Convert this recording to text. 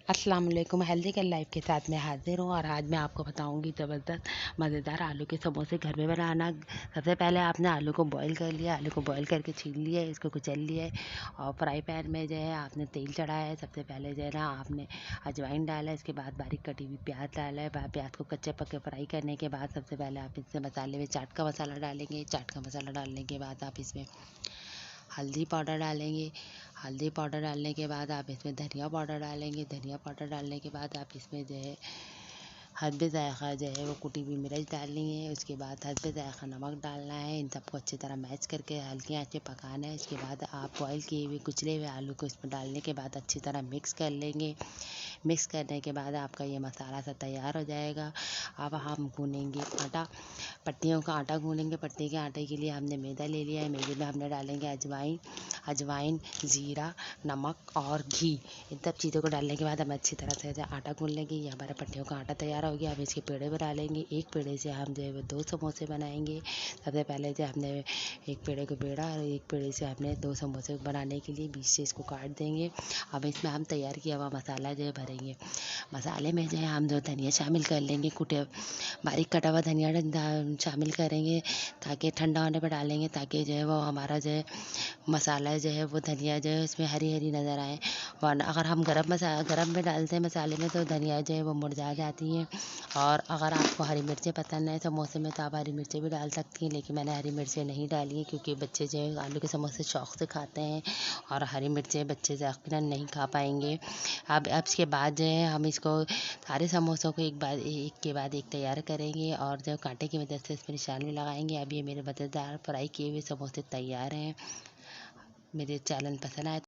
अस्सलाम वालेकुम। हेल्दी कर लाइफ के साथ मैं हाजिर हूँ और आज मैं आपको बताऊँगी ज़बरदस्त मज़ेदार आलू के समोसे घर में बनाना। सबसे पहले आपने आलू को बॉईल कर लिया, आलू को बॉईल करके छील लिया, इसको कुचल लिया है और फ्राई पैन में जो है आपने तेल चढ़ाया है। सबसे पहले जो है ना आपने अजवाइन डाला है, इसके बाद बारीक कटी हुई प्याज डाला है। प्याज को कच्चे पक्के फ्राई करने के बाद सबसे पहले आप इसमें मसाले में चाट का मसाला डालेंगे। चाट का मसाला डालने के बाद आप इसमें हल्दी पाउडर डालेंगे। हल्दी पाउडर डालने के बाद आप इसमें धनिया पाउडर डालेंगे। धनिया पाउडर डालने के बाद आप इसमें जो है हस्बे ज़ायक़ा जो है वो कुटी हुई मिर्च डालनी है। उसके बाद हस्बे ज़ायक़ा नमक डालना है। इन सबको अच्छी तरह मैश करके हल्की आंच पे पकाना है। इसके बाद आप बॉईल किए हुए कुचले हुए आलू को इसमें डालने के बाद अच्छी तरह मिक्स कर लेंगे। मिक्स करने के बाद आपका ये मसाला सा तैयार हो जाएगा। अब हम गूनेंगे आटा, पट्टियों का आटा गूनेंगे। पट्टी के आटे के लिए हमने मैदा ले लिया है। मैदे में हमने डालेंगे अजवाइन, ज़ीरा, नमक और घी। इन सब चीज़ों को डालने के बाद हम अच्छी तरह से आटा गून लेंगे। ये हमारा पट्टियों का आटा तैयार हो गया। अब इसके पेड़े बनाएंगे। एक पेड़े से हम जो है वो 2 समोसे बनाएंगे। सबसे पहले जो हमने एक पेड़े को बेड़ा और एक पेड़े से हमने 2 समोसे बनाने के लिए बीच से इसको काट देंगे। अब इसमें हम तैयार किया हुआ मसाला जो है भरेंगे। मसाले में जो है हम जो धनिया शामिल कर लेंगे, बारीक कटा हुआ धनिया शामिल करेंगे ताकि ठंडा होने पर डालेंगे, ताकि जो है वो हमारा जो है मसाला जो है वो धनिया जो है इसमें हरी हरी नज़र आए। वरना अगर हम गरम में डालते हैं मसाले में तो धनिया जो है वो मुरझा जाती हैं। और अगर आपको हरी मिर्चें पसंद है समोसे में तो आप हरी मिर्चें भी डाल सकती हैं, लेकिन मैंने हरी मिर्चें नहीं डाली हैं क्योंकि बच्चे जो है आलू के समोसे शौक़ से खाते हैं और हरी मिर्चें बच्चे ज़्यादा नहीं खा पाएंगे। अब इसके बाद जो है हम इसको सारे समोसों को एक के बाद एक तैयार करेंगे और जो कांटे की मदद से इसमें निशान भी लगाएंगे। अब ये मेरे मज़ेदार फ्राई किए हुए समोसे तैयार हैं। मेरे चैनल पसंद आए